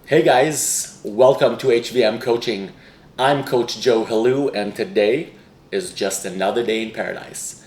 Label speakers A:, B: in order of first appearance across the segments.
A: Hey guys, welcome to HVM Coaching. I'm Coach Joe Helou, and today is just another day in paradise.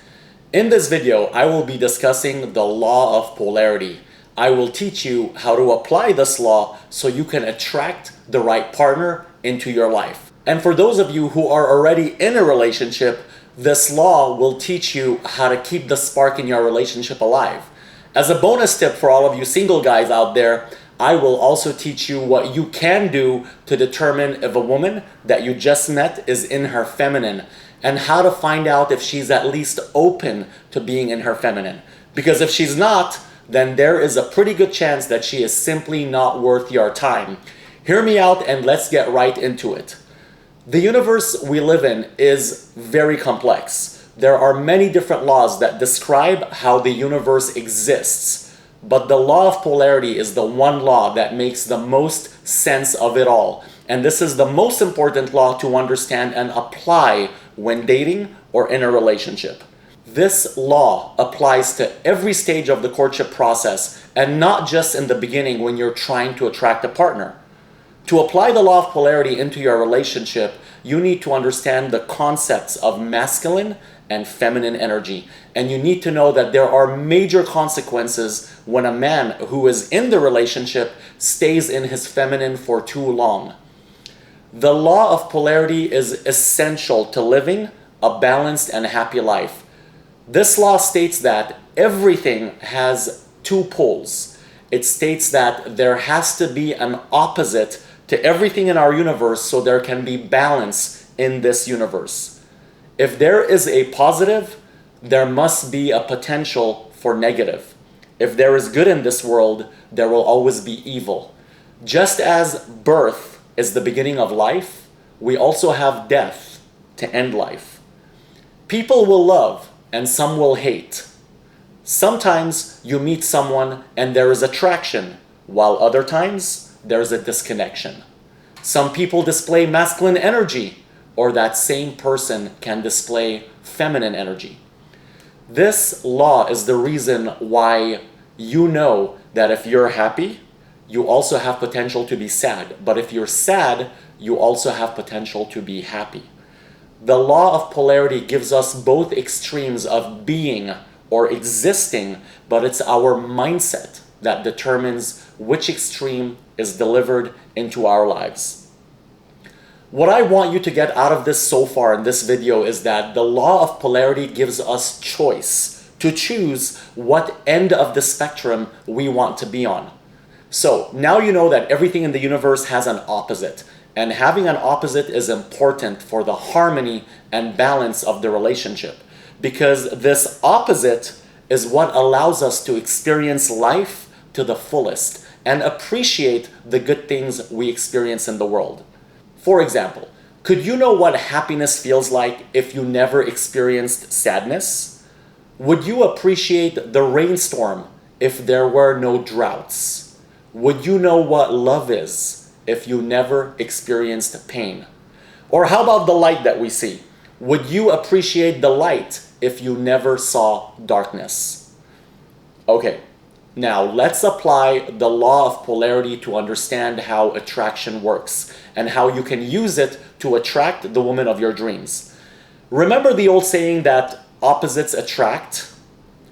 A: In this video, I will be discussing the law of polarity. I will teach you how to apply this law so you can attract the right partner into your life. And for those of you who are already in a relationship, this law will teach you how to keep the spark in your relationship alive. As a bonus tip for all of you single guys out there, I will also teach you what you can do to determine if a woman that you just met is in her feminine, and how to find out if she's at least open to being in her feminine. Because if she's not, then there is a pretty good chance that she is simply not worth your time. Hear me out and let's get right into it. The universe we live in is very complex. There are many different laws that describe how the universe exists. But the law of polarity is the one law that makes the most sense of it all. And this is the most important law to understand and apply when dating or in a relationship. This law applies to every stage of the courtship process, and not just in the beginning when you're trying to attract a partner. To apply the law of polarity into your relationship, you need to understand the concepts of masculine and feminine energy. And you need to know that there are major consequences when a man who is in the relationship stays in his feminine for too long. The law of polarity is essential to living a balanced and happy life. This law states that everything has two poles. It states that there has to be an opposite to everything in our universe so there can be balance in this universe. If there is a positive, there must be a potential for negative. If there is good in this world, there will always be evil. Just as birth is the beginning of life, we also have death to end life. People will love and some will hate. Sometimes you meet someone and there is attraction, while other times there's a disconnection. Some people display masculine energy, or that same person can display feminine energy. This law is the reason why you know that if you're happy, you also have potential to be sad. But if you're sad, you also have potential to be happy. The law of polarity gives us both extremes of being or existing, but it's our mindset that determines which extreme is delivered into our lives. What I want you to get out of this so far in this video is that the law of polarity gives us choice to choose what end of the spectrum we want to be on. So now you know that everything in the universe has an opposite, and having an opposite is important for the harmony and balance of the relationship, because this opposite is what allows us to experience life to the fullest and appreciate the good things we experience in the world. For example, could you know what happiness feels like if you never experienced sadness? Would you appreciate the rainstorm if there were no droughts? Would you know what love is if you never experienced pain? Or how about the light that we see? Would you appreciate the light if you never saw darkness? Okay. Now, let's apply the law of polarity to understand how attraction works and how you can use it to attract the woman of your dreams. Remember the old saying that opposites attract?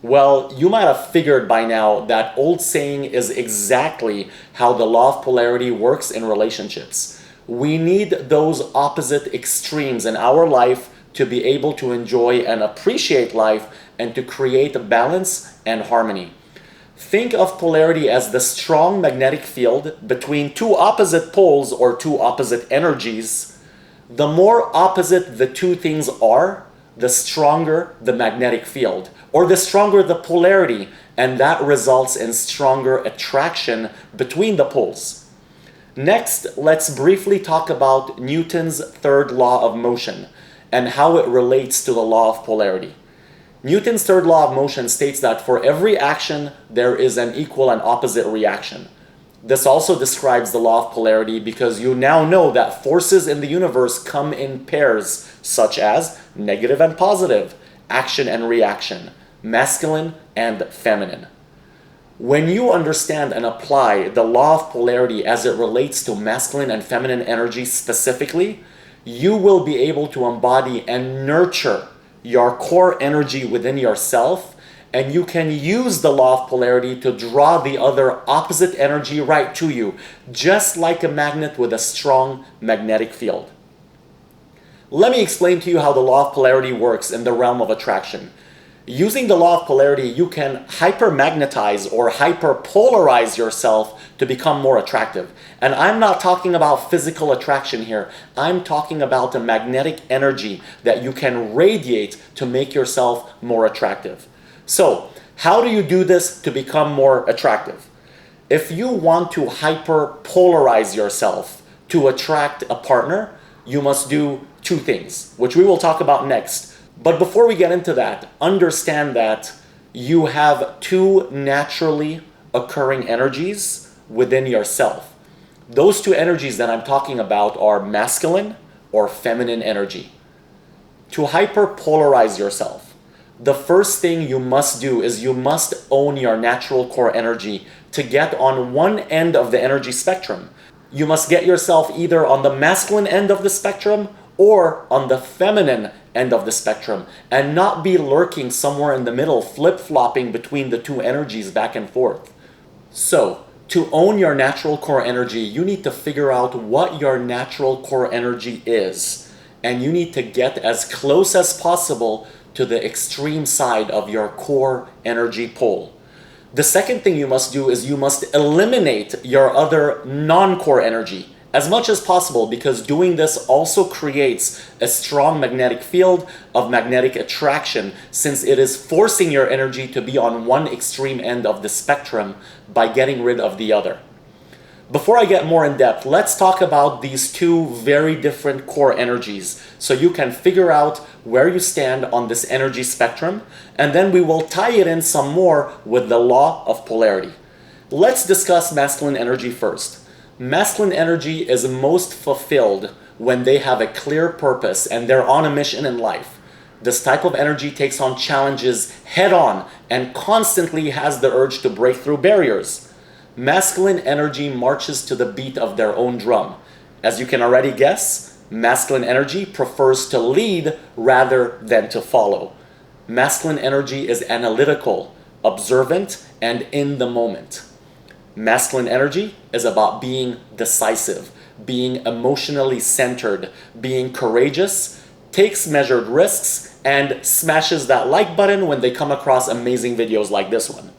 A: Well, you might have figured by now that old saying is exactly how the law of polarity works in relationships. We need those opposite extremes in our life to be able to enjoy and appreciate life and to create balance and harmony. Think of polarity as the strong magnetic field between two opposite poles or two opposite energies. The more opposite the two things are, the stronger the magnetic field, or the stronger the polarity, and that results in stronger attraction between the poles. Next, let's briefly talk about Newton's third law of motion and how it relates to the law of polarity. Newton's third law of motion states that for every action, there is an equal and opposite reaction. This also describes the law of polarity because you now know that forces in the universe come in pairs, such as negative and positive, action and reaction, masculine and feminine. When you understand and apply the law of polarity as it relates to masculine and feminine energy specifically, you will be able to embody and nurture your core energy within yourself, and you can use the law of polarity to draw the other opposite energy right to you, just like a magnet with a strong magnetic field. Let me explain to you how the law of polarity works in the realm of attraction. Using the law of polarity, you can hypermagnetize or hyperpolarize yourself to become more attractive. And I'm not talking about physical attraction here. I'm talking about a magnetic energy that you can radiate to make yourself more attractive. So, how do you do this to become more attractive? If you want to hyperpolarize yourself to attract a partner, you must do two things, which we will talk about next. But before we get into that, understand that you have two naturally occurring energies within yourself. Those two energies that I'm talking about are masculine or feminine energy. To hyperpolarize yourself, the first thing you must do is you must own your natural core energy to get on one end of the energy spectrum. You must get yourself either on the masculine end of the spectrum or on the feminine end of the spectrum, and not be lurking somewhere in the middle, flip-flopping between the two energies back and forth. So, to own your natural core energy, you need to figure out what your natural core energy is, and you need to get as close as possible to the extreme side of your core energy pole. The second thing you must do is you must eliminate your other non-core energy as much as possible, because doing this also creates a strong magnetic field of magnetic attraction, since it is forcing your energy to be on one extreme end of the spectrum by getting rid of the other. Before I get more in depth, let's talk about these two very different core energies so you can figure out where you stand on this energy spectrum, and then we will tie it in some more with the law of polarity. Let's discuss masculine energy first. Masculine energy is most fulfilled when they have a clear purpose and they're on a mission in life. This type of energy takes on challenges head on and constantly has the urge to break through barriers. Masculine energy marches to the beat of their own drum. As you can already guess, masculine energy prefers to lead rather than to follow. Masculine energy is analytical, observant, and in the moment. Masculine energy is about being decisive, being emotionally centered, being courageous, takes measured risks, and smashes that like button when they come across amazing videos like this one.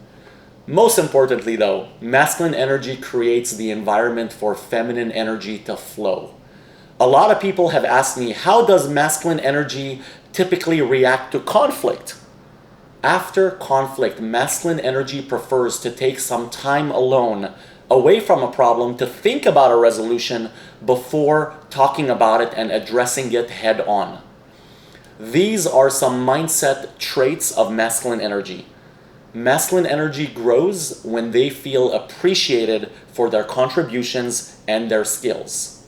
A: Most importantly though, masculine energy creates the environment for feminine energy to flow. A lot of people have asked me, how does masculine energy typically react to conflict? After conflict, masculine energy prefers to take some time alone, away from a problem, to think about a resolution before talking about it and addressing it head on. These are some mindset traits of masculine energy. Masculine energy grows when they feel appreciated for their contributions and their skills.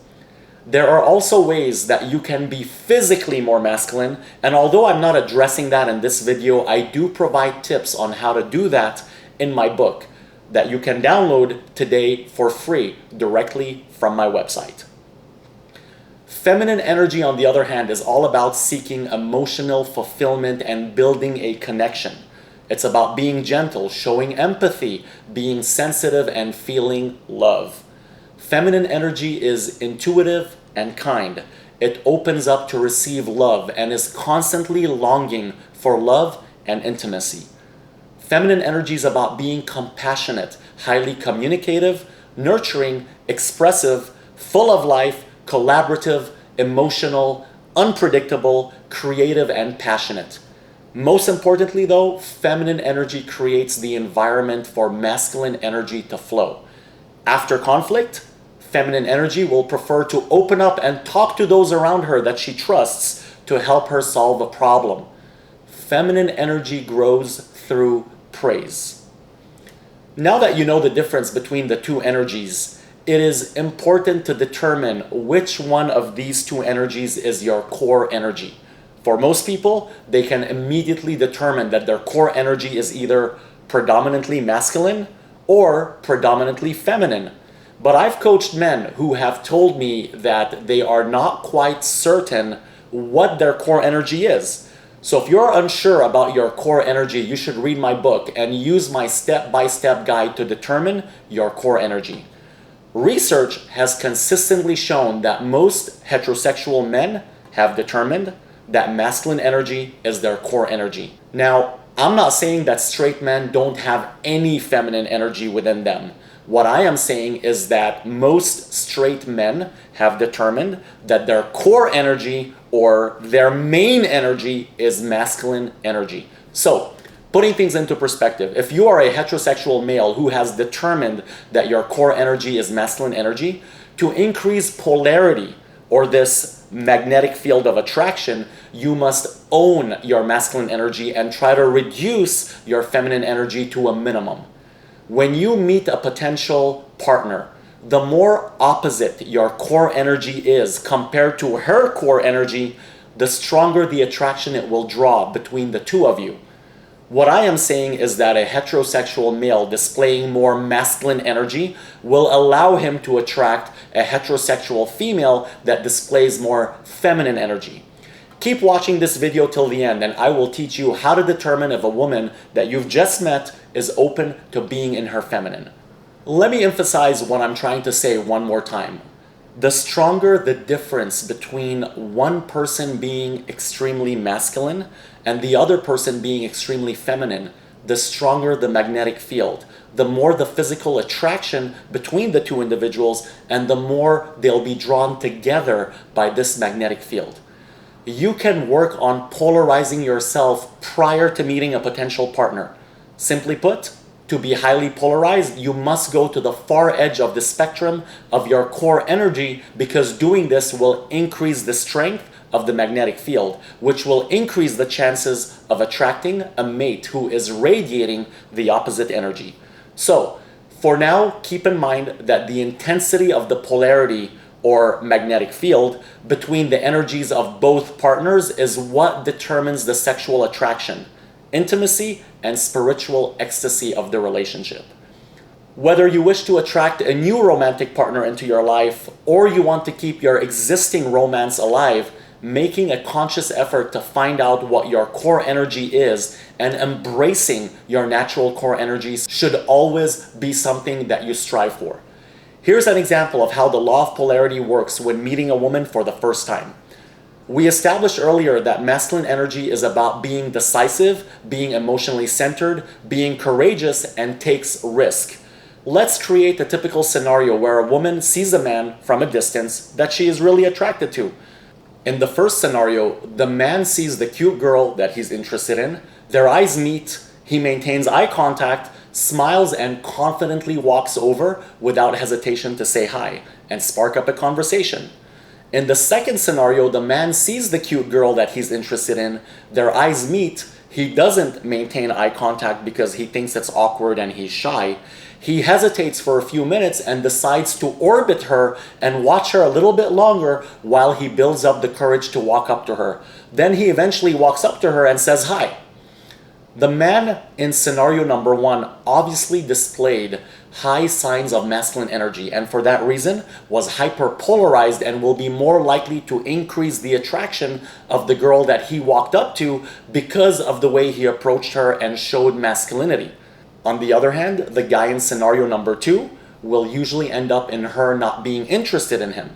A: There are also ways that you can be physically more masculine, and although I'm not addressing that in this video, I do provide tips on how to do that in my book that you can download today for free directly from my website. Feminine energy, on the other hand, is all about seeking emotional fulfillment and building a connection. It's about being gentle, showing empathy, being sensitive, and feeling love. Feminine energy is intuitive and kind. It opens up to receive love and is constantly longing for love and intimacy. Feminine energy is about being compassionate, highly communicative, nurturing, expressive, full of life, collaborative, emotional, unpredictable, creative, and passionate. Most importantly though, feminine energy creates the environment for masculine energy to flow. After conflict, feminine energy will prefer to open up and talk to those around her that she trusts to help her solve a problem. Feminine energy grows through praise. Now that you know the difference between the two energies, it is important to determine which one of these two energies is your core energy. For most people, they can immediately determine that their core energy is either predominantly masculine or predominantly feminine. But I've coached men who have told me that they are not quite certain what their core energy is. So if you're unsure about your core energy, you should read my book and use my step-by-step guide to determine your core energy. Research has consistently shown that most heterosexual men have determined that masculine energy is their core energy. Now, I'm not saying that straight men don't have any feminine energy within them. What I am saying is that most straight men have determined that their core energy or their main energy is masculine energy. So, putting things into perspective, if you are a heterosexual male who has determined that your core energy is masculine energy, to increase polarity or this magnetic field of attraction, you must own your masculine energy and try to reduce your feminine energy to a minimum. When you meet a potential partner, the more opposite your core energy is compared to her core energy, the stronger the attraction it will draw between the two of you. What I am saying is that a heterosexual male displaying more masculine energy will allow him to attract a heterosexual female that displays more feminine energy. Keep watching this video till the end and I will teach you how to determine if a woman that you've just met is open to being in her feminine. Let me emphasize what I'm trying to say one more time. The stronger the difference between one person being extremely masculine and the other person being extremely feminine, the stronger the magnetic field, the more the physical attraction between the two individuals, and the more they'll be drawn together by this magnetic field. You can work on polarizing yourself prior to meeting a potential partner. Simply put, to be highly polarized, you must go to the far edge of the spectrum of your core energy, because doing this will increase the strength of the magnetic field, which will increase the chances of attracting a mate who is radiating the opposite energy. So, for now, keep in mind that the intensity of the polarity or magnetic field between the energies of both partners is what determines the sexual attraction, intimacy, and spiritual ecstasy of the relationship. Whether you wish to attract a new romantic partner into your life or you want to keep your existing romance alive, making a conscious effort to find out what your core energy is and embracing your natural core energies should always be something that you strive for. Here's an example of how the law of polarity works when meeting a woman for the first time. We established earlier that masculine energy is about being decisive, being emotionally centered, being courageous, and takes risk. Let's create a typical scenario where a woman sees a man from a distance that she is really attracted to. In the first scenario, the man sees the cute girl that he's interested in, their eyes meet, he maintains eye contact, smiles, and confidently walks over without hesitation to say hi and spark up a conversation. In the second scenario, the man sees the cute girl that he's interested in, their eyes meet, he doesn't maintain eye contact because he thinks it's awkward and he's shy. He hesitates for a few minutes and decides to orbit her and watch her a little bit longer while he builds up the courage to walk up to her. Then he eventually walks up to her and says hi. The man in scenario number one obviously displayed high signs of masculine energy, and for that reason was hyperpolarized and will be more likely to increase the attraction of the girl that he walked up to because of the way he approached her and showed masculinity. On the other hand, the guy in scenario number two will usually end up in her not being interested in him.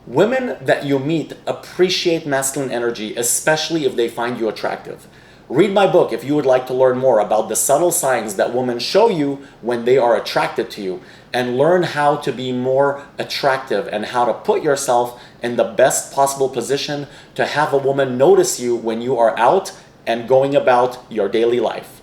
A: Women that you meet appreciate masculine energy, especially if they find you attractive. Read my book if you would like to learn more about the subtle signs that women show you when they are attracted to you, and learn how to be more attractive and how to put yourself in the best possible position to have a woman notice you when you are out and going about your daily life.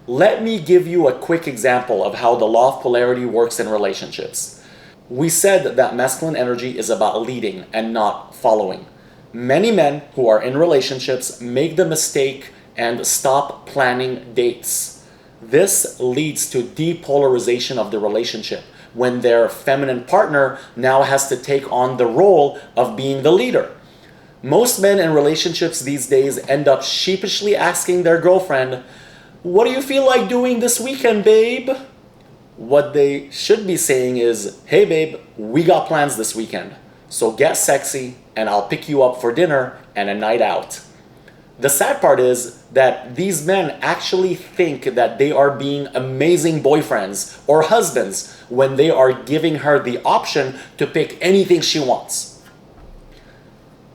A: Let me give you a quick example of how the law of polarity works in relationships. We said that masculine energy is about leading and not following. Many men who are in relationships make the mistake and stop planning dates. This leads to depolarization of the relationship when their feminine partner now has to take on the role of being the leader. Most men in relationships these days end up sheepishly asking their girlfriend, "What do you feel like doing this weekend, babe?" What they should be saying is, hey babe, we got plans this weekend, so get sexy and I'll pick you up for dinner and a night out. The sad part is that these men actually think that they are being amazing boyfriends or husbands when they are giving her the option to pick anything she wants.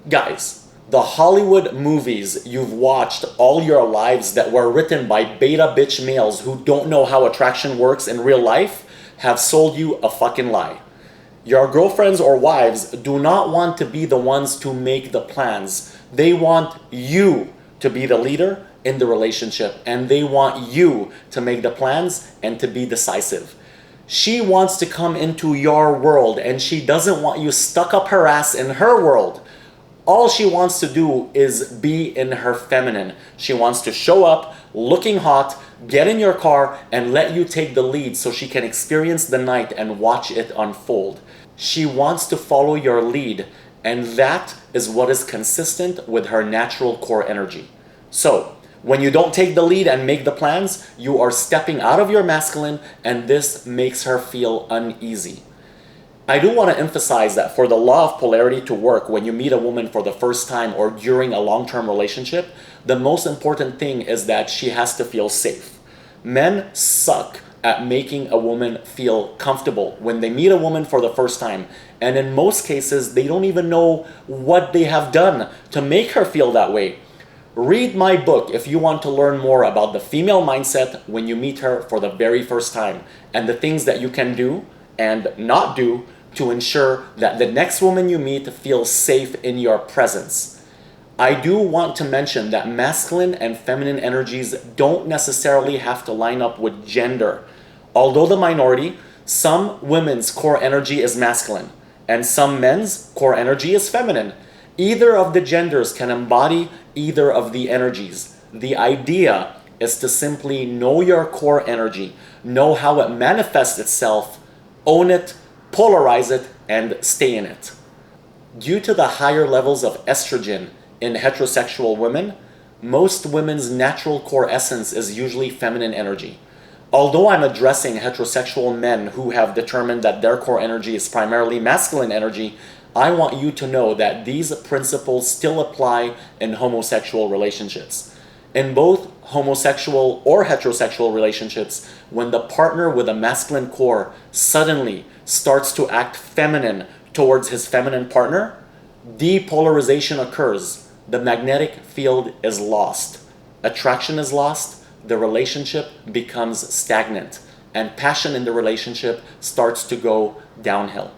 A: Guys, the Hollywood movies you've watched all your lives that were written by beta bitch males who don't know how attraction works in real life have sold you a fucking lie. Your girlfriends or wives do not want to be the ones to make the plans. They want you to be the leader in the relationship, and they want you to make the plans and to be decisive. She wants to come into your world, and she doesn't want you stuck up her ass in her world. All she wants to do is be in her feminine. She wants to show up looking hot, get in your car, and let you take the lead so she can experience the night and watch it unfold. She wants to follow your lead, and that is what is consistent with her natural core energy. So, when you don't take the lead and make the plans, you are stepping out of your masculine, and this makes her feel uneasy. I do want to emphasize that for the law of polarity to work when you meet a woman for the first time or during a long-term relationship, the most important thing is that she has to feel safe. Men suck at making a woman feel comfortable when they meet a woman for the first time, and in most cases, they don't even know what they have done to make her feel that way. Read my book if you want to learn more about the female mindset when you meet her for the very first time and the things that you can do and not do to ensure that the next woman you meet feels safe in your presence. I do want to mention that masculine and feminine energies don't necessarily have to line up with gender. Although the minority, some women's core energy is masculine and some men's core energy is feminine. Either of the genders can embody either of the energies. The idea is to simply know your core energy, know how it manifests itself, own it, polarize it, and stay in it. Due to the higher levels of estrogen in heterosexual women, most women's natural core essence is usually feminine energy. Although I'm addressing heterosexual men who have determined that their core energy is primarily masculine energy, I want you to know that these principles still apply in homosexual relationships. In both homosexual or heterosexual relationships, when the partner with a masculine core suddenly starts to act feminine towards his feminine partner, depolarization occurs. The magnetic field is lost. Attraction is lost. The relationship becomes stagnant, and passion in the relationship starts to go downhill.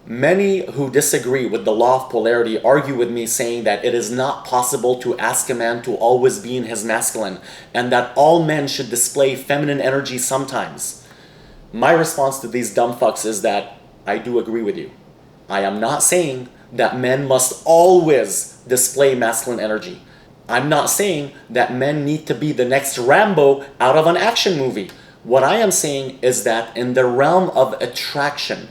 A: Many who disagree with the law of polarity argue with me saying that it is not possible to ask a man to always be in his masculine and that all men should display feminine energy sometimes. My response to these dumb fucks is that I do agree with you. I am not saying that men must always display masculine energy. I'm not saying that men need to be the next Rambo out of an action movie. What I am saying is that in the realm of attraction,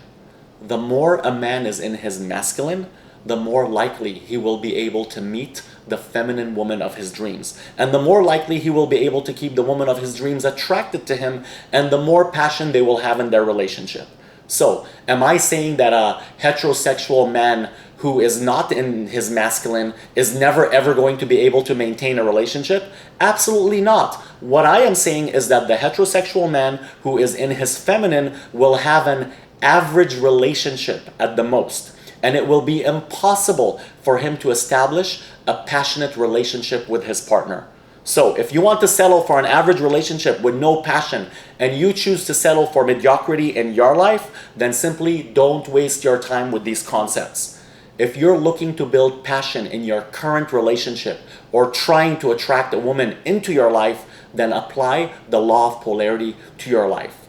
A: the more a man is in his masculine, the more likely he will be able to meet the feminine woman of his dreams. And the more likely he will be able to keep the woman of his dreams attracted to him, and the more passion they will have in their relationship. So, am I saying that a heterosexual man who is not in his masculine is never ever going to be able to maintain a relationship? Absolutely not. What I am saying is that the heterosexual man who is in his feminine will have an average relationship at the most, and it will be impossible for him to establish a passionate relationship with his partner. So if you want to settle for an average relationship with no passion and you choose to settle for mediocrity in your life, then simply don't waste your time with these concepts. If you're looking to build passion in your current relationship or trying to attract a woman into your life, then apply the law of polarity to your life.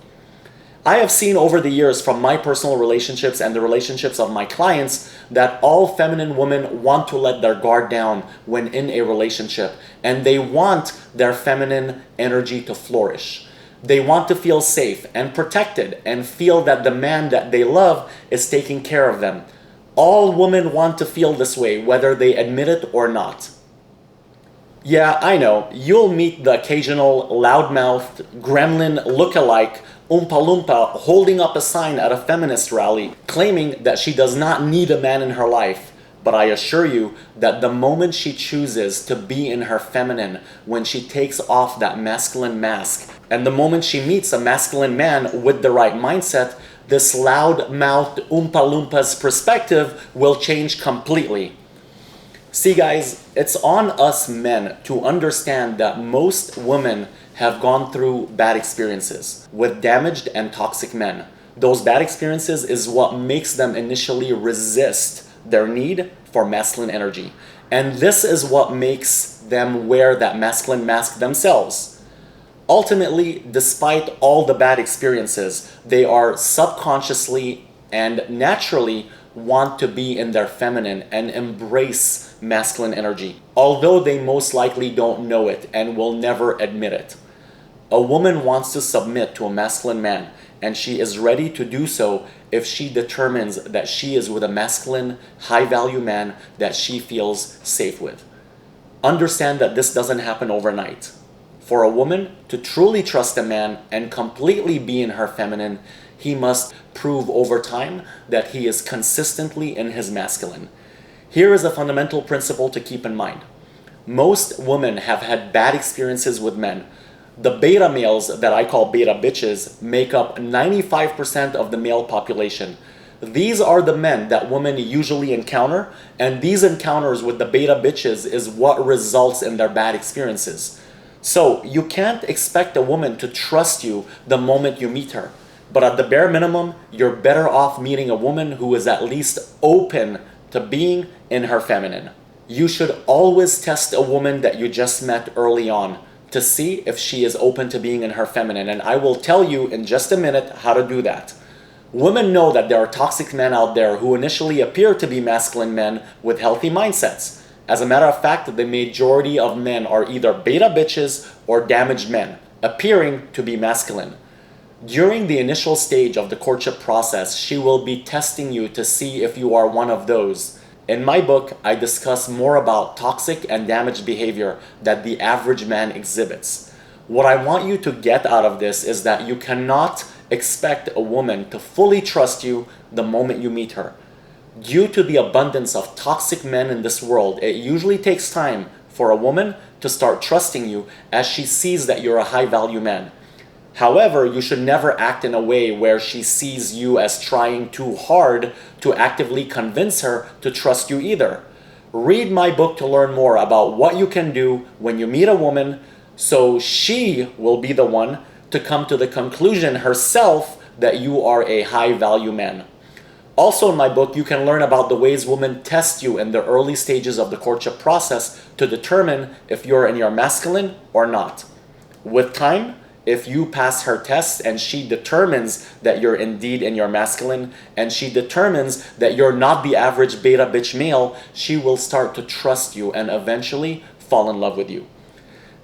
A: I have seen over the years from my personal relationships and the relationships of my clients that all feminine women want to let their guard down when in a relationship, and they want their feminine energy to flourish. They want to feel safe and protected and feel that the man that they love is taking care of them. All women want to feel this way, whether they admit it or not. Yeah, I know, you'll meet the occasional loudmouthed gremlin look-alike Oompa Loompa holding up a sign at a feminist rally claiming that she does not need a man in her life. But I assure you that the moment she chooses to be in her feminine, when she takes off that masculine mask, and the moment she meets a masculine man with the right mindset, this loud-mouthed Oompa Loompa's perspective will change completely. See guys, it's on us men to understand that most women have gone through bad experiences with damaged and toxic men. Those bad experiences is what makes them initially resist their need for masculine energy. And this is what makes them wear that masculine mask themselves. Ultimately, despite all the bad experiences, they are subconsciously and naturally want to be in their feminine and embrace masculine energy, although they most likely don't know it and will never admit it. A woman wants to submit to a masculine man, and she is ready to do so if she determines that she is with a masculine, high-value man that she feels safe with. Understand that this doesn't happen overnight. For a woman to truly trust a man and completely be in her feminine, he must prove over time that he is consistently in his masculine. Here is a fundamental principle to keep in mind. Most women have had bad experiences with men. The beta males that I call beta bitches make up 95% of the male population. These are the men that women usually encounter, and these encounters with the beta bitches is what results in their bad experiences. So you can't expect a woman to trust you the moment you meet her. But at the bare minimum, you're better off meeting a woman who is at least open to being in her feminine. You should always test a woman that you just met early on to see if she is open to being in her feminine. And I will tell you in just a minute how to do that. Women know that there are toxic men out there who initially appear to be masculine men with healthy mindsets. As a matter of fact, the majority of men are either beta bitches or damaged men, appearing to be masculine. During the initial stage of the courtship process, she will be testing you to see if you are one of those. In my book, I discuss more about toxic and damaged behavior that the average man exhibits. What I want you to get out of this is that you cannot expect a woman to fully trust you the moment you meet her. Due to the abundance of toxic men in this world, it usually takes time for a woman to start trusting you as she sees that you're a high-value man. However, you should never act in a way where she sees you as trying too hard to actively convince her to trust you either. Read my book to learn more about what you can do when you meet a woman so she will be the one to come to the conclusion herself that you are a high-value man. Also in my book, you can learn about the ways women test you in the early stages of the courtship process to determine if you're in your masculine or not. With time, if you pass her test and she determines that you're indeed in your masculine, and she determines that you're not the average beta bitch male, she will start to trust you and eventually fall in love with you.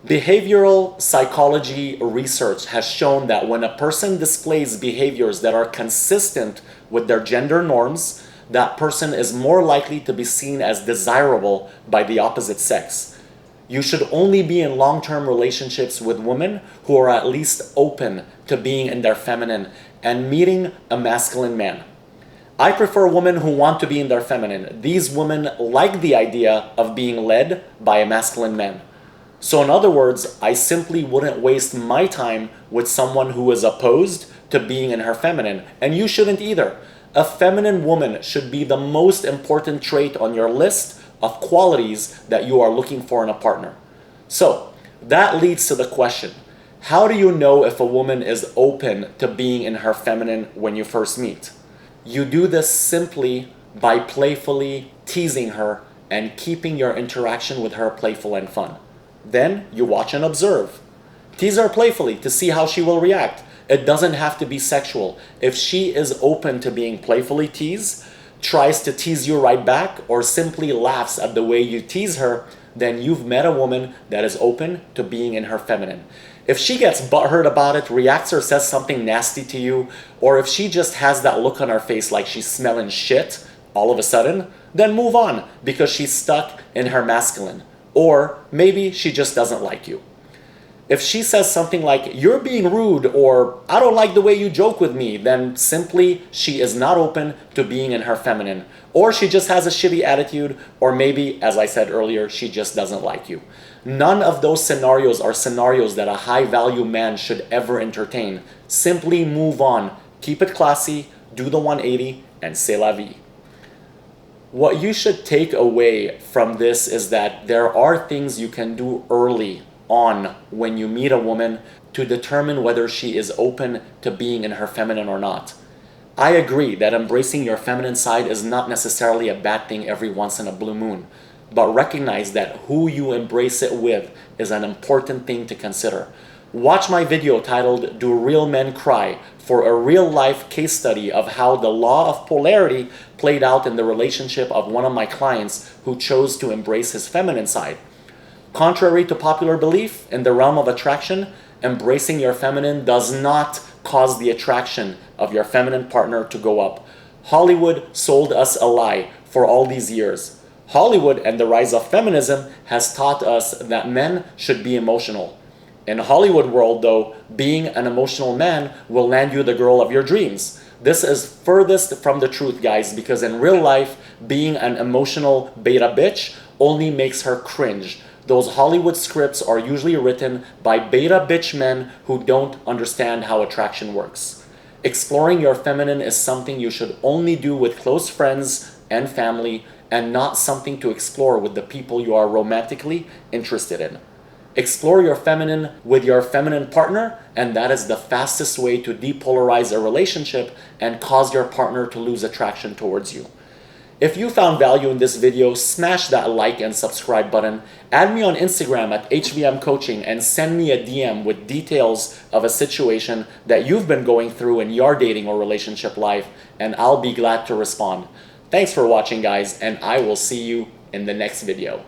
A: Behavioral psychology research has shown that when a person displays behaviors that are consistent with their gender norms, that person is more likely to be seen as desirable by the opposite sex. You should only be in long-term relationships with women who are at least open to being in their feminine and meeting a masculine man. I prefer women who want to be in their feminine. These women like the idea of being led by a masculine man. So in other words, I simply wouldn't waste my time with someone who is opposed to being in her feminine, and you shouldn't either. A feminine woman should be the most important trait on your list of qualities that you are looking for in a partner. So that leads to the question, how do you know if a woman is open to being in her feminine when you first meet? You do this simply by playfully teasing her and keeping your interaction with her playful and fun. Then you watch and observe. Tease her playfully to see how she will react. It doesn't have to be sexual. If she is open to being playfully teased, tries to tease you right back, or simply laughs at the way you tease her, then you've met a woman that is open to being in her feminine. If she gets butthurt about it, reacts or says something nasty to you, or if she just has that look on her face like she's smelling shit all of a sudden, then move on because she's stuck in her masculine. Or maybe she just doesn't like you. If she says something like, "You're being rude," or "I don't like the way you joke with me," then simply she is not open to being in her feminine. Or she just has a shitty attitude, or maybe, as I said earlier, she just doesn't like you. None of those scenarios are scenarios that a high-value man should ever entertain. Simply move on. Keep it classy, do the 180, and c'est la vie. What you should take away from this is that there are things you can do early on when you meet a woman to determine whether she is open to being in her feminine or not. I agree that embracing your feminine side is not necessarily a bad thing every once in a blue moon, but recognize that who you embrace it with is an important thing to consider. Watch my video titled "Do Real Men Cry?" for a real-life case study of how the law of polarity played out in the relationship of one of my clients who chose to embrace his feminine side. Contrary to popular belief in the realm of attraction, embracing your feminine does not cause the attraction of your feminine partner to go up. Hollywood sold us a lie for all these years. Hollywood and the rise of feminism has taught us that men should be emotional. In Hollywood world though, being an emotional man will land you the girl of your dreams. This is furthest from the truth, guys, because in real life, being an emotional beta bitch only makes her cringe. Those Hollywood scripts are usually written by beta bitch men who don't understand how attraction works. Exploring your feminine is something you should only do with close friends and family, and not something to explore with the people you are romantically interested in. Explore your feminine with your feminine partner, and that is the fastest way to depolarize a relationship and cause your partner to lose attraction towards you. If you found value in this video, smash that like and subscribe button. Add me on Instagram at HVM Coaching and send me a DM with details of a situation that you've been going through in your dating or relationship life, and I'll be glad to respond. Thanks for watching, guys, and I will see you in the next video.